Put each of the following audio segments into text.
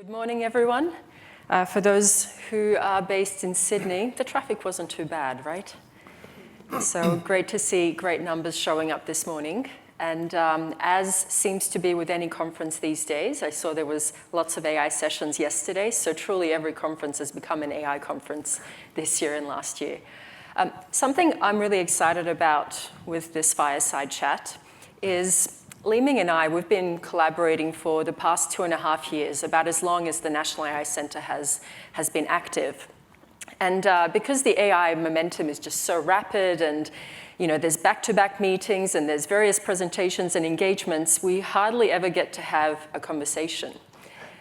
Good morning, everyone. For those who are based in Sydney, the traffic wasn't too bad, right? So great to see great numbers showing up this morning. And as seems to be with any conference these days, I saw there was lots of AI sessions yesterday, so truly every conference has become an AI conference this year and last year. Something I'm really excited about with this fireside chat is Li-Ming and I, we've been collaborating for the past 2.5 years, about as long as the National AI Centre has been active. And because the AI momentum is just so rapid and there's back-to-back meetings and there's various presentations and engagements, we hardly ever get to have a conversation.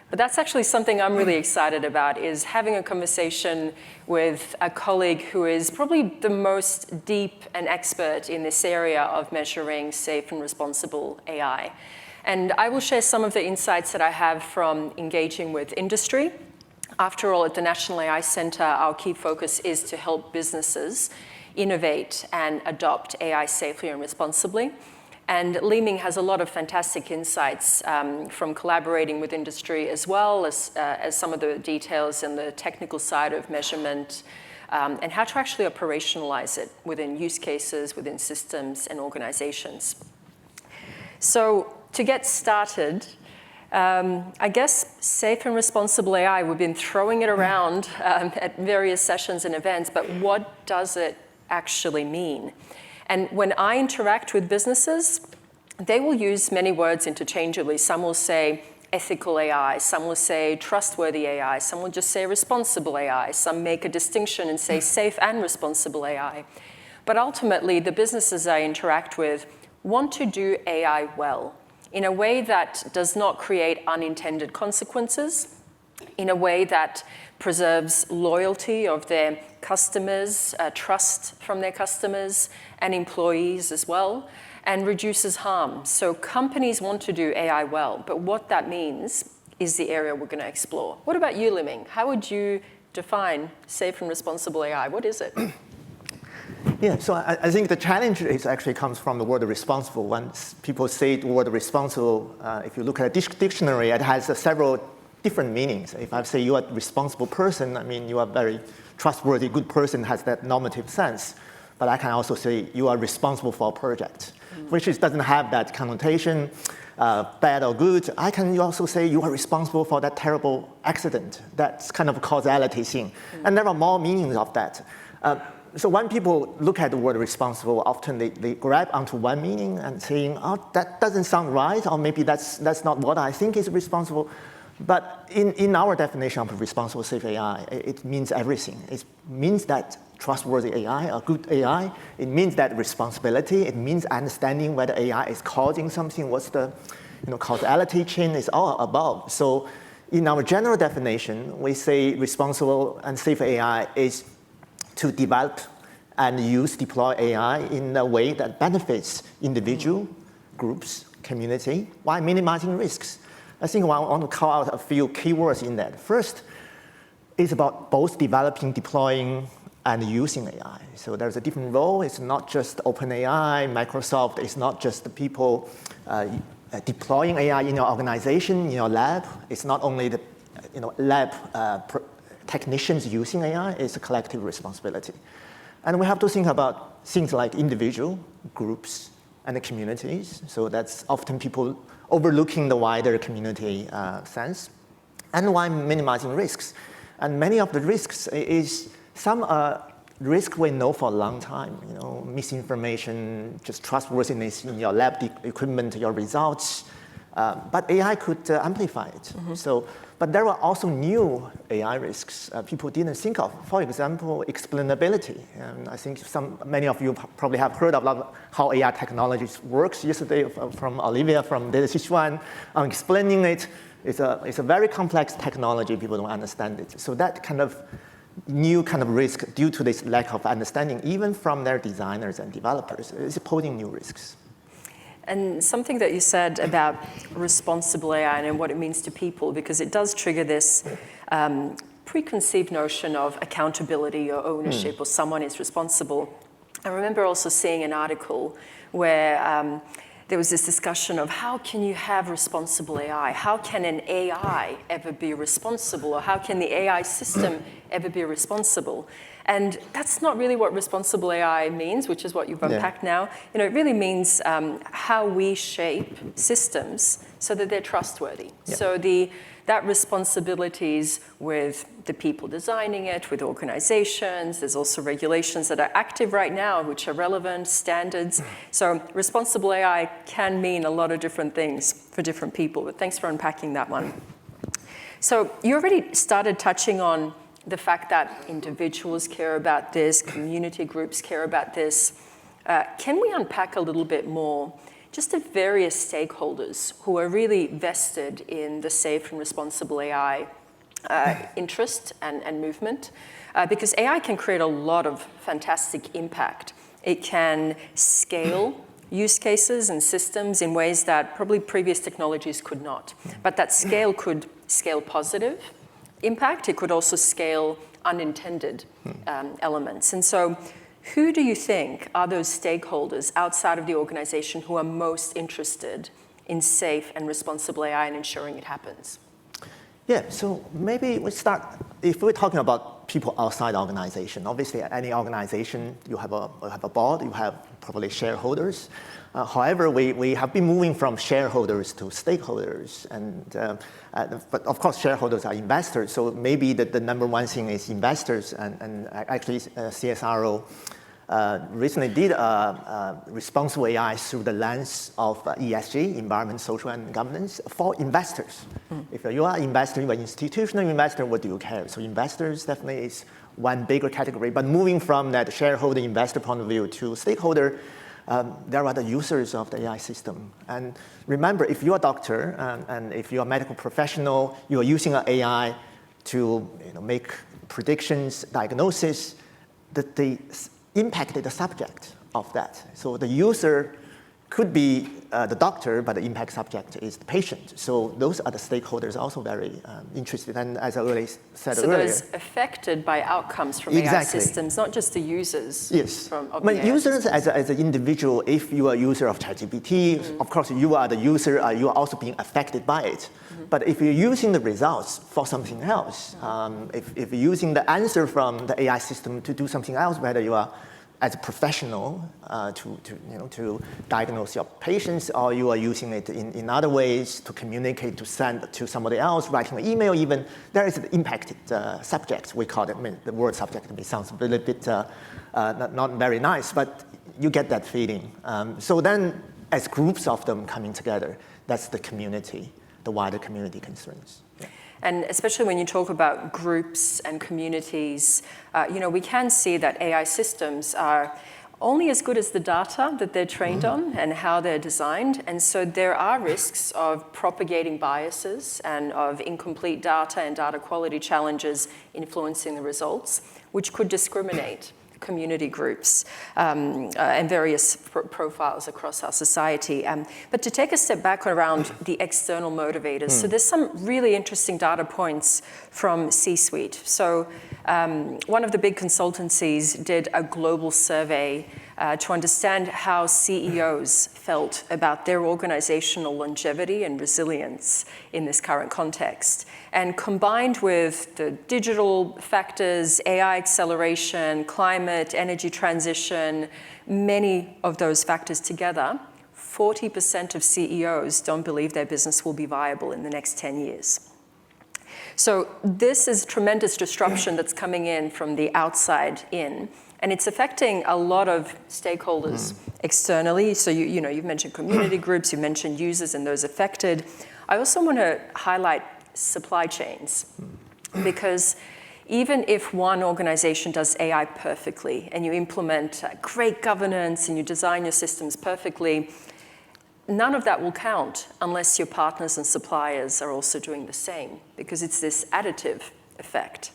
But that's actually something I'm really excited about, is having a conversation with a colleague who is probably the most deep and expert in this area of measuring safe and responsible AI. And I will share some of the insights that I have from engaging with industry. After all, at the National AI Centre, our key focus is to help businesses innovate and adopt AI safely and responsibly. And Li-Ming has a lot of fantastic insights from collaborating with industry, as well as some of the details and the technical side of measurement and how to actually operationalize it within use cases, within systems and organizations. So to get started, I guess safe and responsible AI, we've been throwing it around at various sessions and events, but what does it actually mean? And when I interact with businesses, they will use many words interchangeably. Some will say ethical AI, some will say trustworthy AI, some will just say responsible AI, some make a distinction and say safe and responsible AI. But ultimately, the businesses I interact with want to do AI well, in a way that does not create unintended consequences, in a way that preserves loyalty of their customers, trust from their customers and employees as well, and reduces harm. So companies want to do AI well, but what that means is the area we're going to explore. What about you, Li-Ming? How would you define safe and responsible AI? What is it? Yeah, so I think the challenge actually comes from the word responsible. When people say the word responsible, if you look at a dictionary, it has several different meanings. If I say you are a responsible person, I mean you are very trustworthy, good person, has that normative sense. But I can also say you are responsible for a project, which doesn't have that connotation, bad or good. I can also say you are responsible for that terrible accident. That's kind of a causality thing. And there are more meanings of that. So when people look at the word responsible, often they grab onto one meaning and saying, oh, that doesn't sound right, or maybe that's not what I think is responsible. But in our definition of responsible safe AI, it means everything. It means that trustworthy AI, a good AI. It means that responsibility. It means understanding whether AI is causing something, what's the causality chain is all above. So in our general definition, we say responsible and safe AI is to develop and deploy AI in a way that benefits individual, groups, community, while minimizing risks. I think I want to call out a few keywords in that. First, it's about both developing, deploying, and using AI. So there's a different role. It's not just OpenAI, Microsoft. It's not just the people deploying AI in your organization, in your lab. It's not only the lab technicians using AI. It's a collective responsibility. And we have to think about things like individual, groups, and the communities. So that's often people overlooking the wider community sense, and while minimizing risks. And many of the risks is some risk we know for a long time, misinformation, just trustworthiness in your lab equipment, your results. But AI could amplify it. But there are also new AI risks people didn't think of. For example, explainability. And I think many of you probably have heard about how AI technologies works yesterday from Olivia from Data Sichuan on explaining it. It's a very complex technology. People don't understand it. So that kind of new kind of risk due to this lack of understanding, even from their designers and developers, is posing new risks. And something that you said about responsible AI and what it means to people, because it does trigger this preconceived notion of accountability or ownership or someone is responsible. I remember also seeing an article where there was this discussion of how can you have responsible AI? How can an AI ever be responsible? Or how can the AI system ever be responsible? And that's not really what responsible AI means, which is what you've unpacked now. You know, it really means how we shape systems so that they're trustworthy. So that responsibilities with the people designing it, with organizations. There's also regulations that are active right now, which are relevant, standards. So responsible AI can mean a lot of different things for different people, but thanks for unpacking that one. So you already started touching on the fact that individuals care about this, community groups care about this. Can we unpack a little bit more just the various stakeholders who are really vested in the safe and responsible AI interest and movement? Because AI can create a lot of fantastic impact. It can scale use cases and systems in ways that probably previous technologies could not. But that scale could scale positive impact. It could also scale unintended elements. And so who do you think are those stakeholders outside of the organization who are most interested in safe and responsible AI and ensuring it happens? Yeah, so maybe we start, if we're talking about people outside the organization, obviously any organization, you have a board, you have probably shareholders. However, we have been moving from shareholders to stakeholders, but of course shareholders are investors, so maybe the number one thing is investors, and actually CSIRO recently did responsible AI through the lens of ESG, environment, social, and governance, for investors. If you are an investor, you're an institutional investor, what do you care? So investors definitely is one bigger category, but moving from that shareholder investor point of view to stakeholder, there are the users of the AI system. And remember, if you're a doctor and if you're a medical professional, you're using an AI to make predictions, diagnosis, that they impacted the subject of that. So the user could be the doctor, but the impact subject is the patient. So those are the stakeholders also very interested. And as I already said earlier. So those affected by outcomes from AI systems, not just the users. Yes. But users as an individual, if you are a user of ChatGPT, of course you are the user, you are also being affected by it. But if you're using the results for something else, if you're using the answer from the AI system to do something else, whether you are as a professional to diagnose your patients, or you are using it in other ways to communicate, to send to somebody else, writing an email even, there is an impacted subject, we call it. I mean, the word subject sounds a little bit not very nice, but you get that feeling. So then as groups of them coming together, that's the community, the wider community concerns. Yeah. And especially when you talk about groups and communities, we can see that AI systems are only as good as the data that they're trained on and how they're designed. And so there are risks of propagating biases and of incomplete data and data quality challenges influencing the results, which could discriminate community groups and various profiles across our society. But to take a step back around the external motivators, so there's some really interesting data points from C-suite. So one of the big consultancies did a global survey to understand how CEOs felt about their organizational longevity and resilience in this current context. And combined with the digital factors, AI acceleration, climate, energy transition, many of those factors together, 40% of CEOs don't believe their business will be viable in the next 10 years. So this is tremendous disruption that's coming in from the outside in. And it's affecting a lot of stakeholders externally. So you've mentioned community groups, you mentioned users and those affected. I also want to highlight supply chains, because even if one organization does AI perfectly and you implement great governance and you design your systems perfectly, none of that will count unless your partners and suppliers are also doing the same, because it's this additive effect.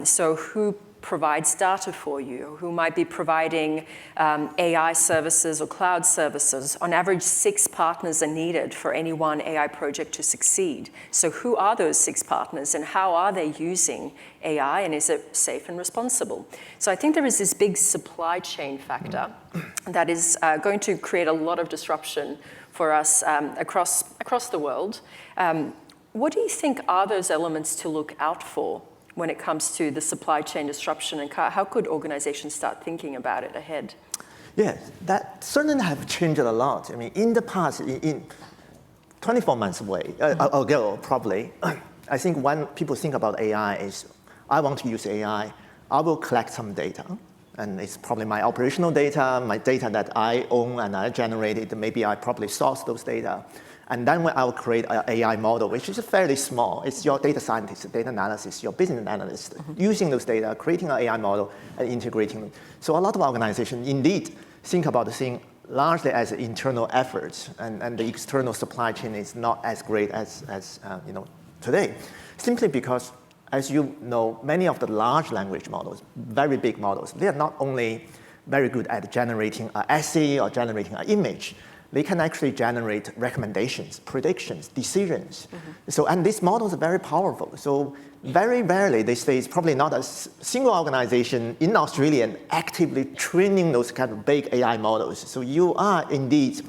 So who provides data for you, who might be providing AI services or cloud services. On average, 6 partners are needed for any one AI project to succeed. So who are those 6 partners and how are they using AI, and is it safe and responsible? So I think there is this big supply chain factor that is going to create a lot of disruption for us across the world. What do you think are those elements to look out for when it comes to the supply chain disruption, and how could organizations start thinking about it ahead? Yeah, that certainly have changed a lot. I mean, in the past, in 24 months ago, probably, I think when people think about AI is, I want to use AI, I will collect some data, and it's probably my operational data, my data that I own and I generated, maybe I probably source those data. And then when I'll create an AI model, which is fairly small. It's your data scientist, data analysis, your business analyst, using those data, creating an AI model, and integrating them. So a lot of organizations indeed think about the thing largely as internal efforts, and the external supply chain is not as great as today. Simply because, as you know, many of the large language models, very big models, they are not only very good at generating an essay or generating an image, they can actually generate recommendations, predictions, decisions. So, and these models are very powerful. So very rarely, they say it's probably not a single organization in Australia actively training those kind of big AI models. So you are indeed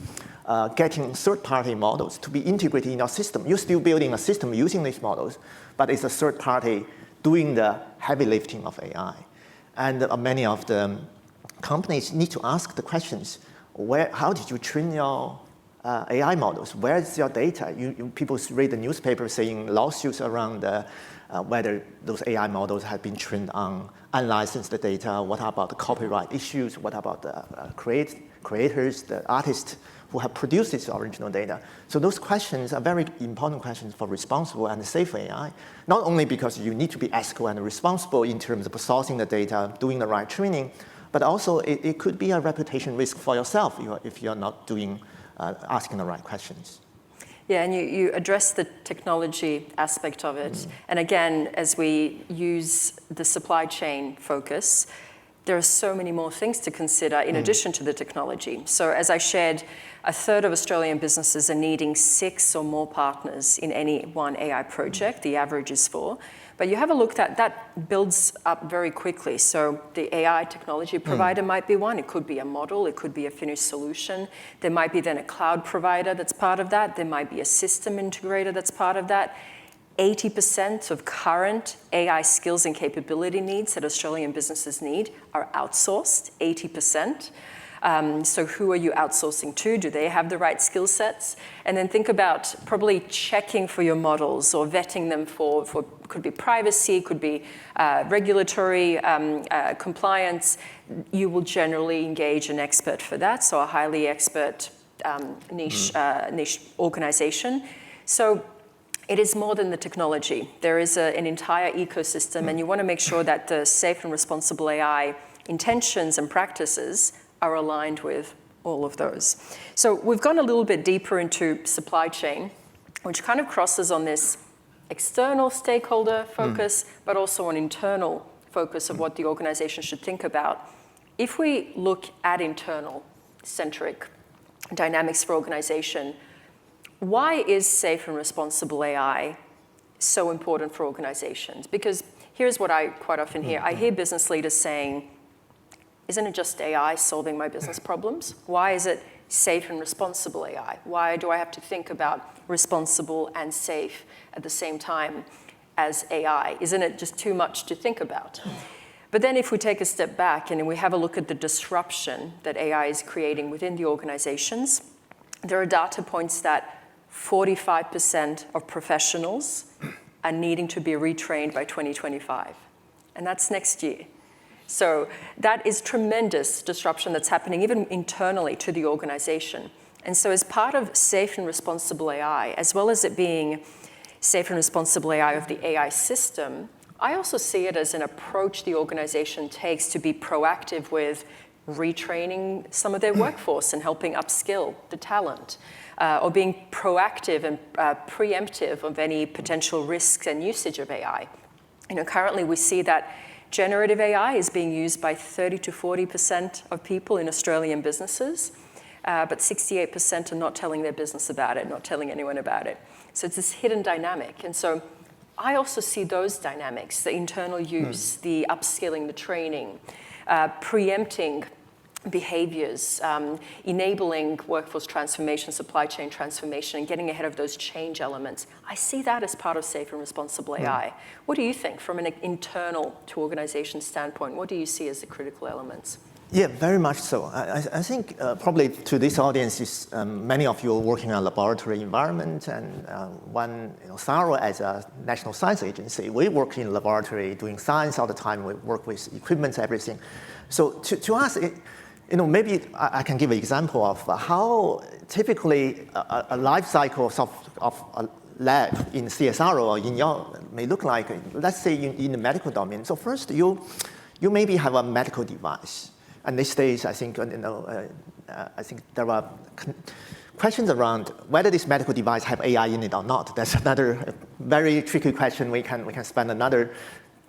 getting third-party models to be integrated in your system. You're still building a system using these models, but it's a third party doing the heavy lifting of AI. And many of the companies need to ask the questions, how did you train your AI models? Where is your data? People read the newspaper saying lawsuits around whether those AI models have been trained on unlicensed data. What about the copyright issues? What about the creators, the artists who have produced this original data? So those questions are very important questions for responsible and safe AI, not only because you need to be ethical and responsible in terms of sourcing the data, doing the right training, but also it could be a reputation risk for yourself if you're not asking the right questions. Yeah, and you address the technology aspect of it. And again, as we use the supply chain focus, there are so many more things to consider in addition to the technology. So as I shared, 1/3 of Australian businesses are needing 6 or more partners in any one AI project. The average is 4. But you have a look that builds up very quickly. So the AI technology provider might be one. It could be a model. It could be a finished solution. There might be then a cloud provider that's part of that. There might be a system integrator that's part of that. 80% of current AI skills and capability needs that Australian businesses need are outsourced, 80%. So who are you outsourcing to? Do they have the right skill sets? And then think about probably checking for your models or vetting them for could be privacy, could be regulatory compliance. You will generally engage an expert for that, so a highly expert niche organization. So it is more than the technology. There is an entire ecosystem, and you want to make sure that the safe and responsible AI intentions and practices are aligned with all of those. So we've gone a little bit deeper into supply chain, which kind of crosses on this external stakeholder focus, but also an internal focus of what the organization should think about. If we look at internal-centric dynamics for organization, why is safe and responsible AI so important for organizations? Because here's what I quite often hear. I hear business leaders saying, isn't it just AI solving my business problems? Why is it safe and responsible AI? Why do I have to think about responsible and safe at the same time as AI? Isn't it just too much to think about? But then if we take a step back and we have a look at the disruption that AI is creating within the organizations, there are data points that 45% of professionals are needing to be retrained by 2025. And that's next year. So that is tremendous disruption that's happening even internally to the organization. And so as part of safe and responsible AI, as well as it being safe and responsible AI of the AI system, I also see it as an approach the organization takes to be proactive with retraining some of their workforce and helping upskill the talent, or being proactive and preemptive of any potential risks and usage of AI. Currently we see that generative AI is being used by 30 to 40% of people in Australian businesses, but 68% are not telling their business about it, not telling anyone about it. So it's this hidden dynamic. And so I also see those dynamics, the internal use, the upskilling, the training, preempting behaviors, enabling workforce transformation, supply chain transformation, and getting ahead of those change elements. I see that as part of safe and responsible AI. What do you think from an internal to organization standpoint? What do you see as the critical elements? Yeah, very much so. I think probably to this audience is many of you are working in a laboratory environment, and CSIRO as a national science agency, we work in laboratory doing science all the time. We work with equipment, everything. So to us, maybe I can give an example of how typically a life cycle of a lab in CSIRO or in your may look like. Let's say in the medical domain. So first, you maybe have a medical device. And these days, I think, I think there are questions around whether this medical device have AI in it or not. That's another very tricky question. We can spend another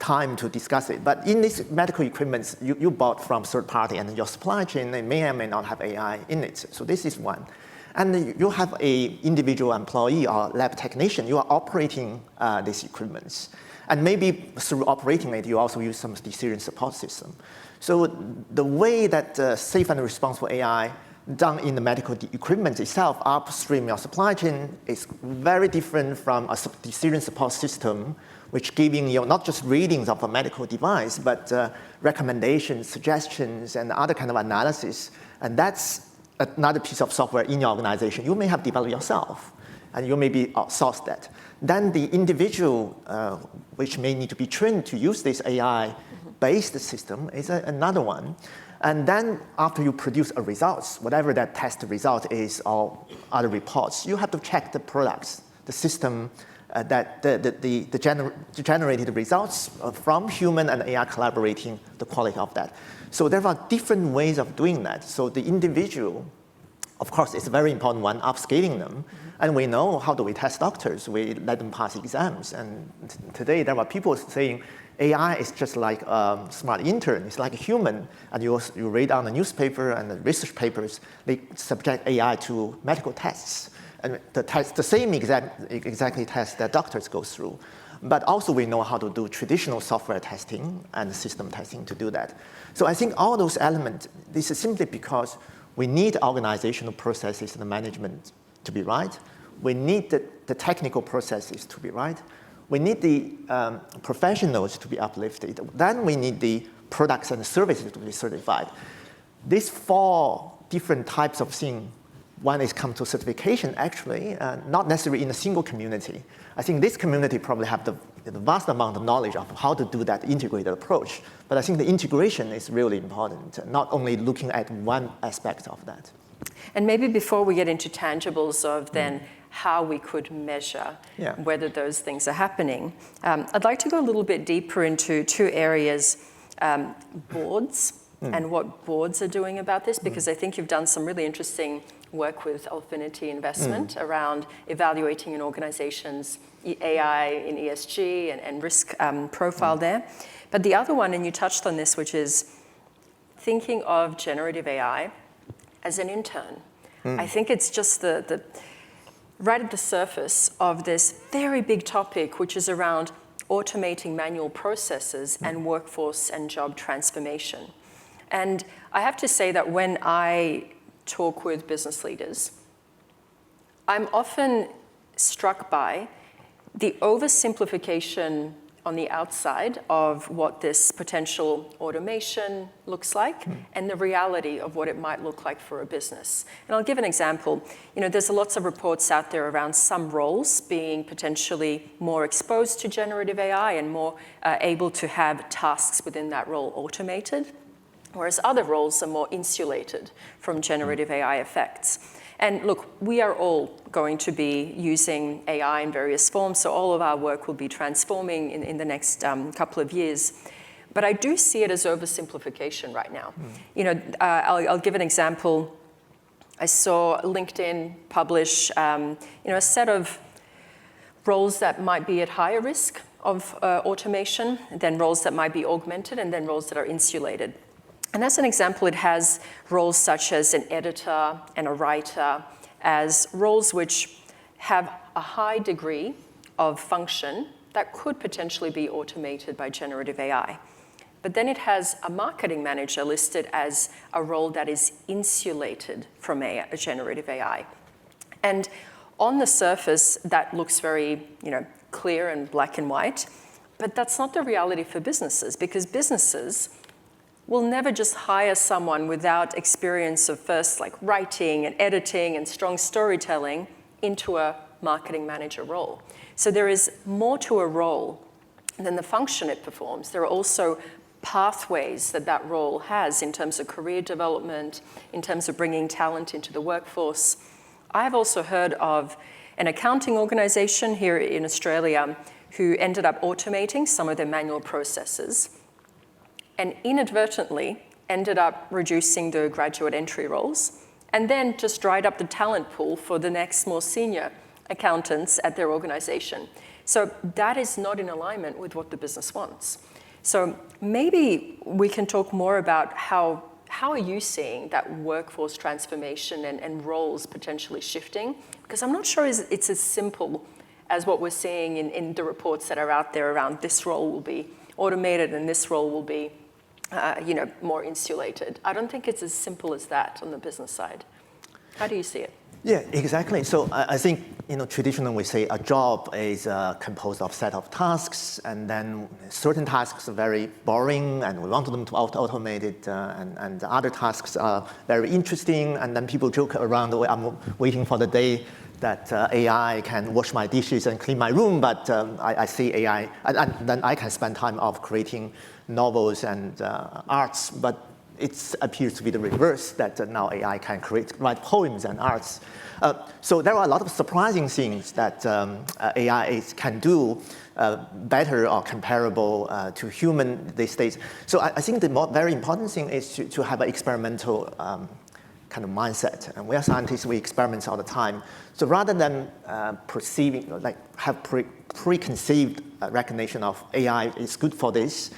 time to discuss it. But in these medical equipment you bought from third party, and your supply chain may or may not have AI in it. So this is one. And you have a individual employee or lab technician. You are operating these equipments. And maybe through operating it, you also use some decision support system. So the way that safe and responsible AI done in the medical equipment itself, upstream your supply chain, is very different from a decision support system, which giving you not just readings of a medical device, but recommendations, suggestions, and other kind of analysis. And that's another piece of software in your organization you may have developed yourself, and you maybe outsource that. Then the individual, which may need to be trained to use this AI-based system, is another one. And then after you produce a results, whatever that test result is or other reports, you have to check the products, the system, that the generated results from human and AI collaborating, the quality of that. So there are different ways of doing that. So the individual, of course, it's a very important one, upscaling them. And we know how do we test doctors. We let them pass exams. And today there are people saying AI is just like a smart intern. It's like a human. And you read on the newspaper and the research papers, they subject AI to medical tests. And the same exactly tests that doctors go through. But also we know how to do traditional software testing and system testing to do that. So I think all those elements, this is simply because we need organizational processes and the management to be right. We need the technical processes to be right. We need the professionals to be uplifted. Then we need the products and services to be certified. These four different types of things, one is come to certification, actually, not necessarily in a single community. I think this community probably have the vast amount of knowledge of how to do that integrated approach. But I think the integration is really important, not only looking at one aspect of that. And maybe before we get into tangibles of then how we could measure whether those things are happening, I'd like to go a little bit deeper into two areas, boards and what boards are doing about this, because I think you've done some really interesting work with Alfinity Investment around evaluating an organization's AI in ESG and risk profile there. But the other one, and you touched on this, which is thinking of generative AI as an intern. I think it's just the right at the surface of this very big topic, which is around automating manual processes and workforce and job transformation. And I have to say that when I talk with business leaders, I'm often struck by the oversimplification on the outside of what this potential automation looks like and the reality of what it might look like for a business. And I'll give an example. There's lots of reports out there around some roles being potentially more exposed to generative AI and more able to have tasks within that role automated, whereas other roles are more insulated from generative AI effects. And look, we are all going to be using AI in various forms, so all of our work will be transforming in the next couple of years. But I do see it as oversimplification right now. I'll give an example. I saw LinkedIn publish a set of roles that might be at higher risk of automation, then roles that might be augmented, and then roles that are insulated. And as an example, it has roles such as an editor and a writer as roles which have a high degree of function that could potentially be automated by generative AI. But then it has a marketing manager listed as a role that is insulated from a generative AI. And on the surface, that looks very, clear and black and white, but that's not the reality for businesses, because businesses will never just hire someone without experience of first writing and editing and strong storytelling into a marketing manager role. So there is more to a role than the function it performs. There are also pathways that role has in terms of career development, in terms of bringing talent into the workforce. I've also heard of an accounting organization here in Australia who ended up automating some of their manual processes and inadvertently ended up reducing the graduate entry roles and then just dried up the talent pool for the next more senior accountants at their organization. So that is not in alignment with what the business wants. So maybe we can talk more about how are you seeing that workforce transformation and roles potentially shifting? Because I'm not sure it's as simple as what we're seeing in the reports that are out there around this role will be automated and this role will be more insulated. I don't think it's as simple as that on the business side. How do you see it? Yeah, exactly. So I think, traditionally we say a job is composed of a set of tasks, and then certain tasks are very boring, and we want them to automate it, and other tasks are very interesting, and then people joke around, I'm waiting for the day that AI can wash my dishes and clean my room, but I see AI, and then I can spend time of creating novels and arts, but it appears to be the reverse, that now AI can write poems and arts. So there are a lot of surprising things that AI can do better or comparable to human these days. So I think the very important thing is to have an experimental kind of mindset. And we are scientists, we experiment all the time. So rather than perceiving, have preconceived recognition of AI is good for this,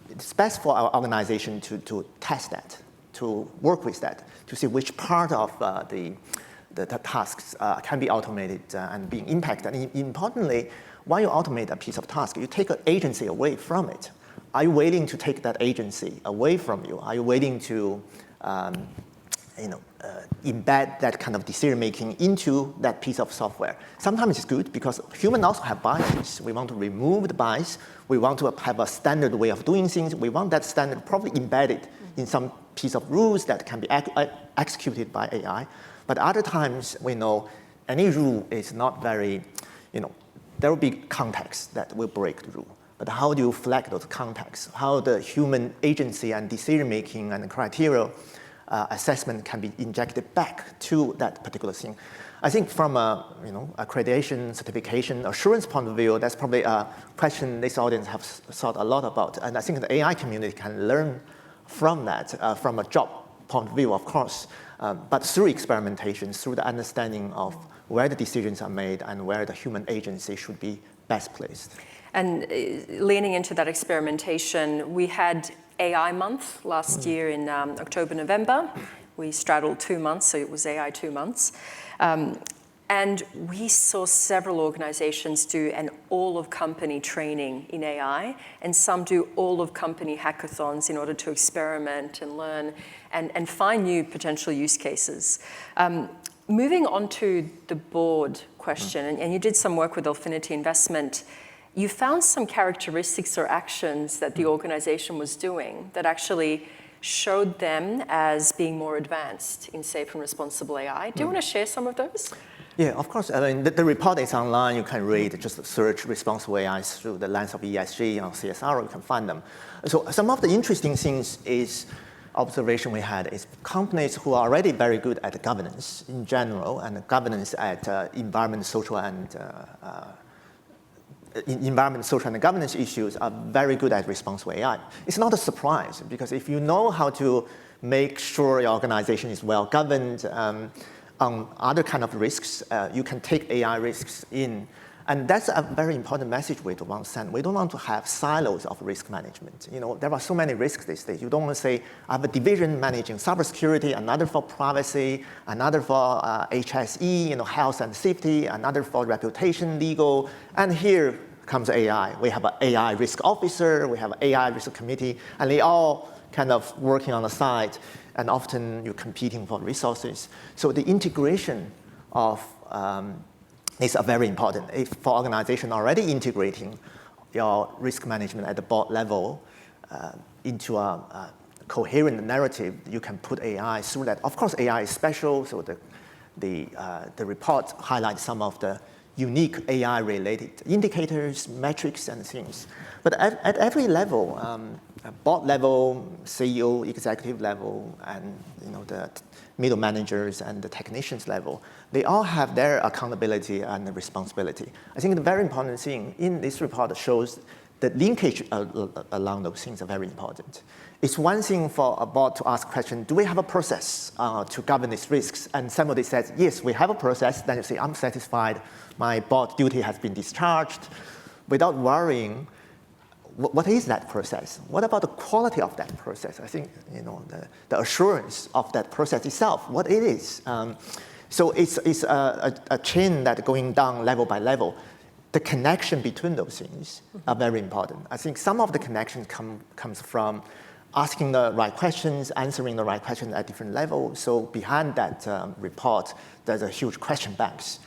it's best for our organization to test that, to work with that, to see which part of the tasks can be automated and being impacted. And importantly, when you automate a piece of task, you take an agency away from it. Are you willing to take that agency away from you? Are you willing to embed that kind of decision-making into that piece of software? Sometimes it's good because humans also have biases. We want to remove the bias. We want to have a standard way of doing things. We want that standard probably embedded in some piece of rules that can be executed by AI. But other times, we know any rule is not very, there will be context that will break the rule. But how do you flag those contexts? How the human agency and decision-making and criteria assessment can be injected back to that particular thing. I think from a accreditation, certification, assurance point of view, that's probably a question this audience have thought a lot about. And I think the AI community can learn from that, from a job point of view, of course, but through experimentation, through the understanding of where the decisions are made and where the human agency should be best placed. And leaning into that experimentation, we had AI month last year in October, November. We straddled 2 months, so it was AI 2 months. And we saw several organizations do an all-of-company training in AI, and some do all-of-company hackathons in order to experiment and learn and find new potential use cases. Moving on to the board question, and you did some work with Alphinity Investment, you found some characteristics or actions that the organization was doing that actually showed them as being more advanced in safe and responsible AI. Do you want to share some of those? Yeah, of course. I mean, the report is online. You can read, just search responsible AI through the lens of ESG on CSIRO, you can find them. So some of the interesting things is observation we had is companies who are already very good at governance in general and governance at environment, social, and governance issues are very good at responsible AI. It's not a surprise because if you know how to make sure your organization is well governed on other kind of risks, you can take AI risks in And that's a very important message we don't want to send. We don't want to have silos of risk management. There are so many risks these days. You don't want to say, I have a division managing cybersecurity, another for privacy, another for HSE, health and safety, another for reputation, legal, and here comes AI. We have an AI risk officer, we have an AI risk committee, and they all kind of working on the side, and often you're competing for resources. So the integration of is very important. If for organization already integrating your risk management at the board level into a coherent narrative, you can put AI through that. Of course, AI is special, so the report highlights some of the unique AI-related indicators, metrics, and things. But at every level, board level, CEO, executive level, and the middle managers and the technicians level, they all have their accountability and responsibility. I think the very important thing in this report shows that linkage along those things are very important. It's one thing for a board to ask a question, do we have a process to govern these risks? And somebody says, yes, we have a process. Then you say, I'm satisfied. My board duty has been discharged. Without worrying, what is that process? What about the quality of that process? I think the assurance of that process itself, what it is. So it's a chain that going down level by level. The connection between those things are very important. I think some of the connection comes from asking the right questions, answering the right questions at different levels. So behind that report, there's a huge question banks.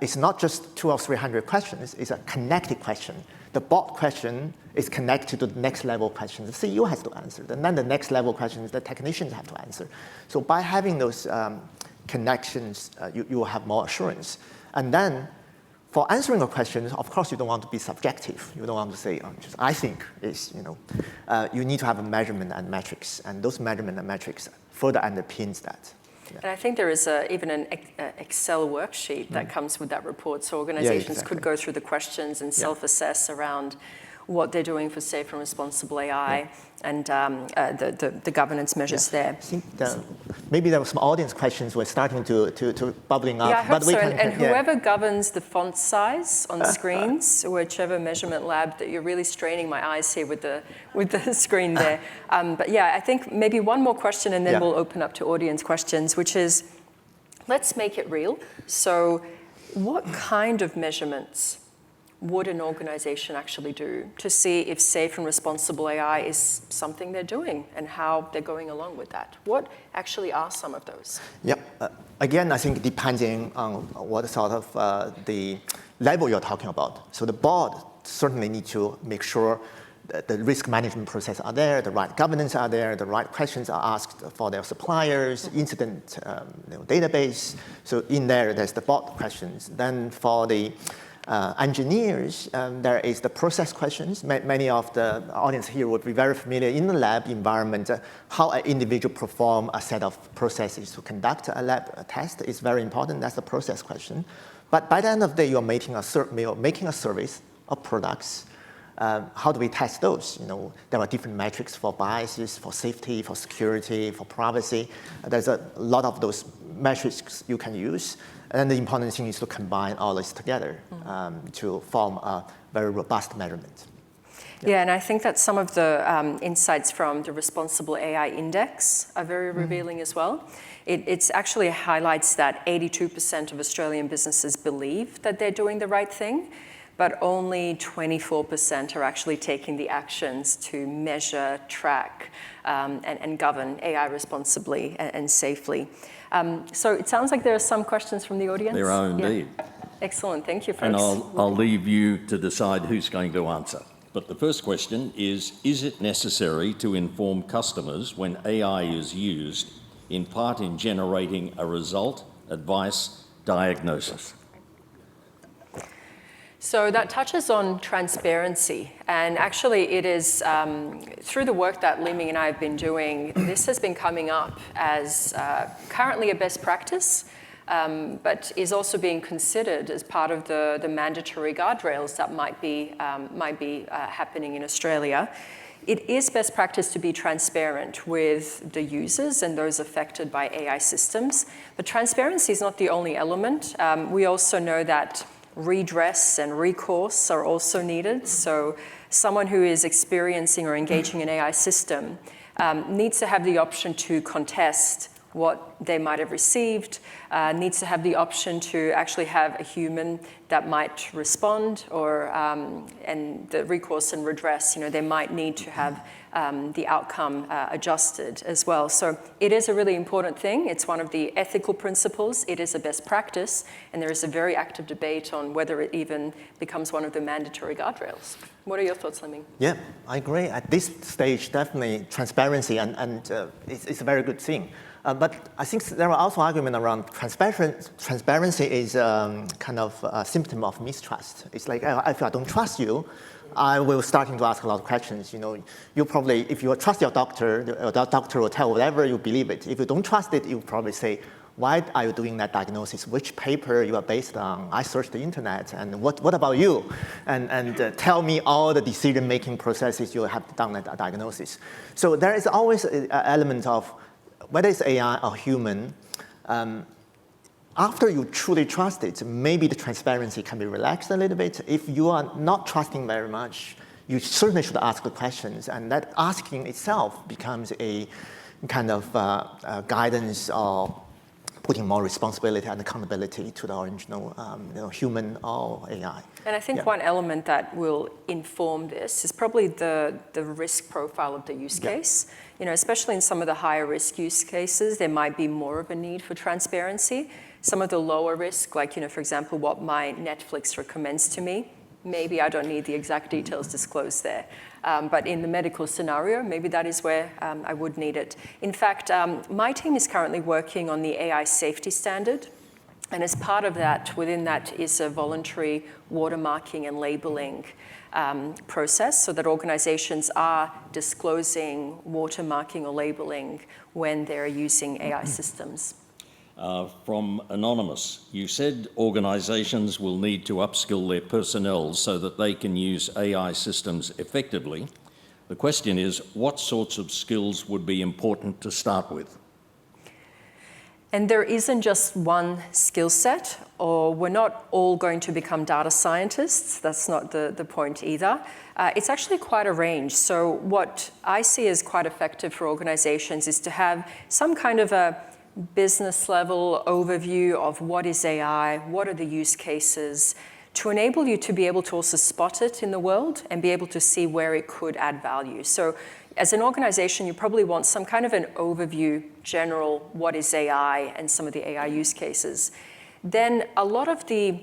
It's not just 200 or 300 questions, it's a connected question. The board question is connected to the next level question. The CEO has to answer. And then the next level questions, the technicians have to answer. So by having those connections, you will have more assurance. And then for answering a question, of course, you don't want to be subjective. You don't want to say, just I think is, you need to have a measurement and metrics. And those measurement and metrics further underpins that. Yeah. And I think there is even an Excel worksheet that comes with that report. So organizations could go through the questions and self-assess around what they're doing for safe and responsible AI and the governance measures there. I think maybe there were some audience questions were starting to bubbling up. Yeah, I hope so. And whoever governs the font size on screens, whichever measurement lab that you're really straining my eyes here with the screen there. But yeah, I think maybe one more question and then we'll open up to audience questions, which is, let's make it real. So what kind of measurements would an organization actually do to see if safe and responsible AI is something they're doing and how they're going along with that? What actually are some of those? Yep. Again, I think depending on what sort of the level you're talking about. So the board certainly need to make sure that the risk management process are there, the right governance are there, the right questions are asked for their suppliers, incident database. So in there's the board questions. Then for the engineers, there is the process questions. Many of the audience here would be very familiar in the lab environment. How an individual perform a set of processes to conduct a lab test is very important. That's the process question. But by the end of the day, you're making a service of products. How do we test those? There are different metrics for biases, for safety, for security, for privacy. There's a lot of those metrics you can use. And the important thing is to combine all this together to form a very robust measurement. Yeah, and I think that some of the insights from the Responsible AI Index are very revealing as well. It actually highlights that 82% of Australian businesses believe that they're doing the right thing, but only 24% are actually taking the actions to measure, track, and govern AI responsibly and safely. So it sounds like there are some questions from the audience. There are indeed. Yeah. Excellent, thank you, folks. And I'll leave you to decide who's going to answer. But the first question is it necessary to inform customers when AI is used, in part in generating a result, advice, diagnosis? So that touches on transparency, and actually it is through the work that Li-Ming and I have been doing, this has been coming up as currently a best practice, but is also being considered as part of the mandatory guardrails that might be happening in Australia. It is best practice to be transparent with the users and those affected by AI systems, but transparency is not the only element. We also know that redress and recourse are also needed. So someone who is experiencing or engaging an AI system needs to have the option to contest what they might have received, needs to have the option to actually have a human that might respond, or and the recourse and redress, they might need to have the outcome adjusted as well. So it is a really important thing. It's one of the ethical principles. It is a best practice, and there is a very active debate on whether it even becomes one of the mandatory guardrails. What are your thoughts, Leming? Yeah, I agree. At this stage, definitely transparency, and it's a very good thing. But I think there are also arguments around transparency is kind of a symptom of mistrust. It's like, if I don't trust you, I will starting to ask a lot of questions. You probably, if you trust your doctor will tell whatever you believe it. If you don't trust it, you probably say, why are you doing that diagnosis? Which paper you are based on? I searched the internet, and what about you? And tell me all the decision-making processes you have done that diagnosis. So there is always an element of, whether it's AI or human, after you truly trust it, maybe the transparency can be relaxed a little bit. If you are not trusting very much, you certainly should ask the questions, and that asking itself becomes a kind of guidance or putting more responsibility and accountability to the original human or AI. And I think one element that will inform this is probably the risk profile of the use case. Especially in some of the higher risk use cases, there might be more of a need for transparency. Some of the lower risk, like, for example, what my Netflix recommends to me, maybe I don't need the exact details disclosed there. But in the medical scenario, maybe that is where I would need it. In fact, my team is currently working on the AI safety standard. And as part of that, within that is a voluntary watermarking and labeling process, so that organizations are disclosing watermarking or labeling when they're using AI systems. From Anonymous, you said organizations will need to upskill their personnel so that they can use AI systems effectively. The question is, what sorts of skills would be important to start with? And there isn't just one skill set, or we're not all going to become data scientists. That's not the point either. It's actually quite a range. So what I see as quite effective for organizations is to have some kind of a business level overview of what is AI, what are the use cases, to enable you to be able to also spot it in the world and be able to see where it could add value. So as an organization, you probably want some kind of an overview, general, what is AI and some of the AI use cases. Then a lot of the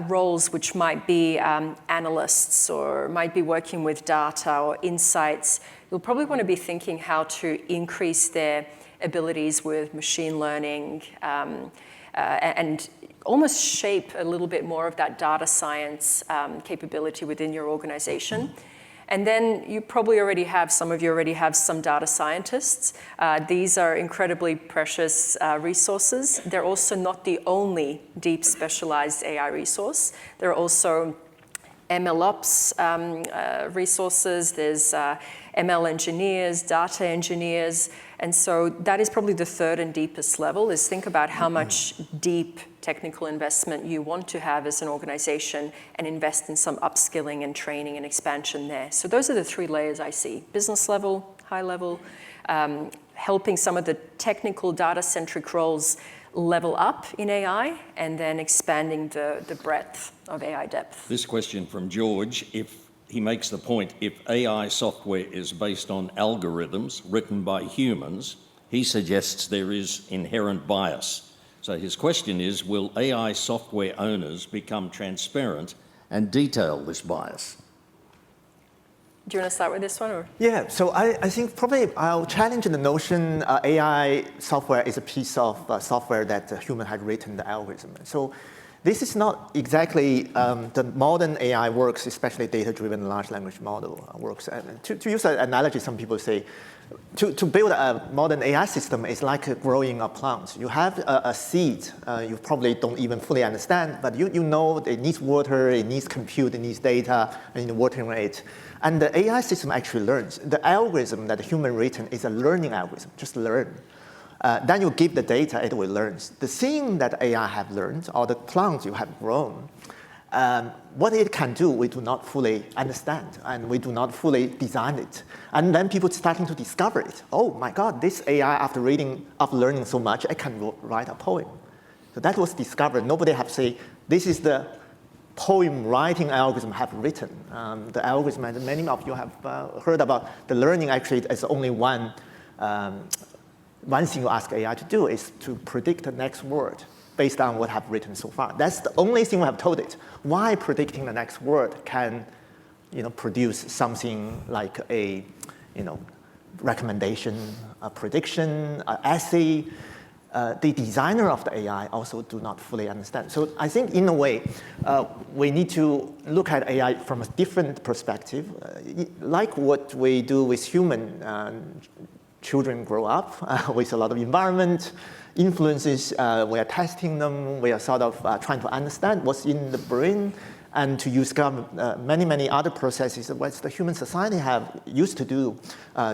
roles which might be analysts or might be working with data or insights, you'll probably want to be thinking how to increase their abilities with machine learning and almost shape a little bit more of that data science capability within your organization. And then you probably already have, some of you already have some data scientists. These are incredibly precious resources. They're also not the only deep specialized AI resource. There are also MLOps resources, there's ML engineers, data engineers, and so that is probably the third and deepest level, is think about how much deep technical investment you want to have as an organization and invest in some upskilling and training and expansion there. So those are the three layers I see: business level, high level, helping some of the technical data-centric roles level up in AI, and then expanding the breadth of AI depth. This question from George, he makes the point, if AI software is based on algorithms written by humans, he suggests there is inherent bias. So his question is, will AI software owners become transparent and detail this bias? Do you want to start with this one? Or? Yeah, so I think probably I'll challenge the notion AI software is a piece of software that a human had written the algorithm. So this is not exactly the modern AI works, especially data-driven large language model works. To use an analogy, some people say, to build a modern AI system is like growing a plant. You have a seed, you probably don't even fully understand, but you know it needs water, it needs compute, it needs data, and watering it. And the AI system actually learns. The algorithm that the human written is a learning algorithm, just learn. Then you give the data, it will learn. The thing that AI have learned, or the plant you have grown, what it can do, we do not fully understand, and we do not fully design it. And then people starting to discover it. Oh my God, this AI, after learning so much, it can write a poem. So that was discovered. Nobody have say, this is the poem writing algorithm have written. The algorithm, and many of you have heard about the learning actually is only one thing you ask AI to do is to predict the next word based on what I've written so far. That's the only thing we have told it. Why predicting the next word can produce something like a recommendation, a prediction, an essay. The designer of the AI also do not fully understand. So I think in a way, we need to look at AI from a different perspective, like what we do with human children grow up with a lot of environment influences. We are testing them. We are sort of trying to understand what's in the brain and to use many other processes that the human society have used to do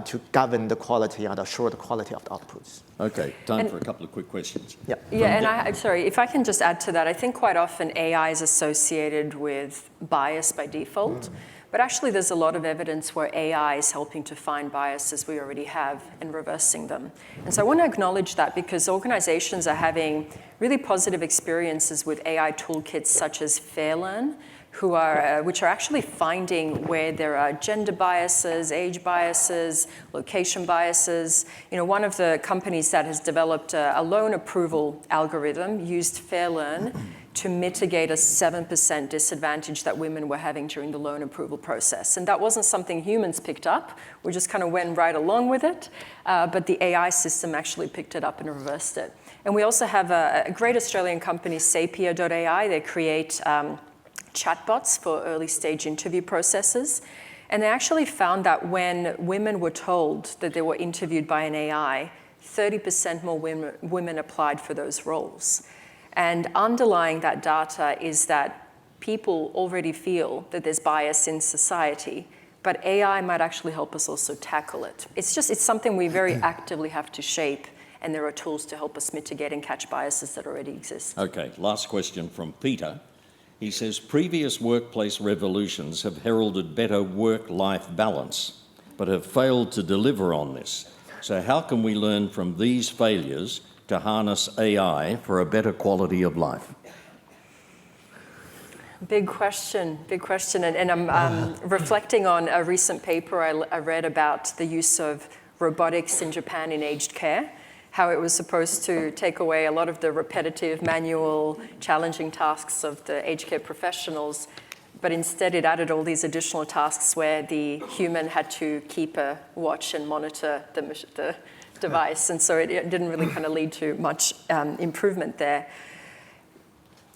to govern the quality and assure the quality of the outputs. Okay, time for a couple of quick questions. Yeah. Yeah, and I'm sorry, if I can just add to that, I think quite often AI is associated with bias by default. But actually, there's a lot of evidence where AI is helping to find biases we already have and reversing them. And so I want to acknowledge that because organizations are having really positive experiences with AI toolkits such as FairLearn, which are actually finding where there are gender biases, age biases, location biases. One of the companies that has developed a loan approval algorithm used FairLearn to mitigate a 7% disadvantage that women were having during the loan approval process. And that wasn't something humans picked up. We just kind of went right along with it. But the AI system actually picked it up and reversed it. And we also have a great Australian company, Sapia.ai. They create chatbots for early stage interview processes. And they actually found that when women were told that they were interviewed by an AI, 30% more women applied for those roles. And underlying that data is that people already feel that there's bias in society, but AI might actually help us also tackle it. It's something we very actively have to shape, and there are tools to help us mitigate and catch biases that already exist. Okay, last question from Peter. He says, previous workplace revolutions have heralded better work-life balance, but have failed to deliver on this. So how can we learn from these failures to harness AI for a better quality of life? Big question. And I'm reflecting on a recent paper I read about the use of robotics in Japan in aged care, how it was supposed to take away a lot of the repetitive, manual, challenging tasks of the aged care professionals, but instead it added all these additional tasks where the human had to keep a watch and monitor the device, and so it didn't really kind of lead to much improvement there.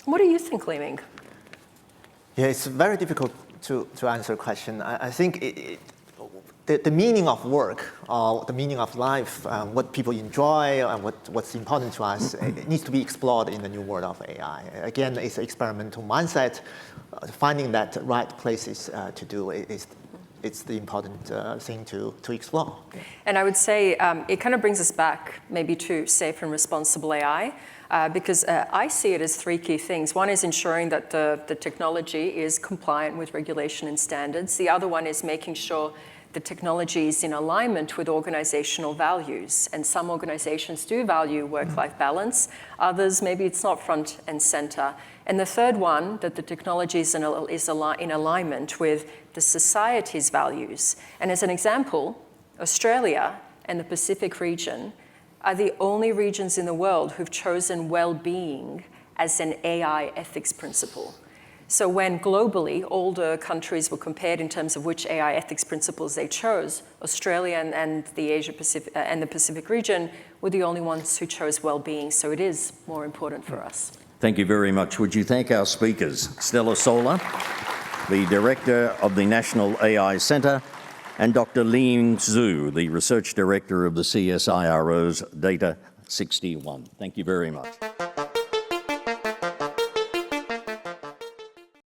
What do you think, Li-Ming? Yeah, it's very difficult to answer a question. I think the meaning of work or the meaning of life, what people enjoy and what's important to us, it needs to be explored in the new world of AI. Again, it's an experimental mindset. Finding that right places to do it's the important thing to explore. And I would say it kind of brings us back maybe to safe and responsible AI, because I see it as three key things. One is ensuring that the technology is compliant with regulation and standards. The other one is making sure the technology is in alignment with organizational values. And some organizations do value work-life balance. Others, maybe it's not front and center. And the third one, that the technology is in alignment with the society's values. And as an example, Australia and the Pacific region are the only regions in the world who've chosen well-being as an AI ethics principle. So when globally all the countries were compared in terms of which AI ethics principles they chose, Australia and the Asia-Pacific and the Pacific region were the only ones who chose well-being. So it is more important for us. Thank you very much. Would you thank our speakers, Stela Sola, the Director of the National AI Centre, and Dr. Ling Zhu, the Research Director of the CSIRO's Data 61. Thank you very much.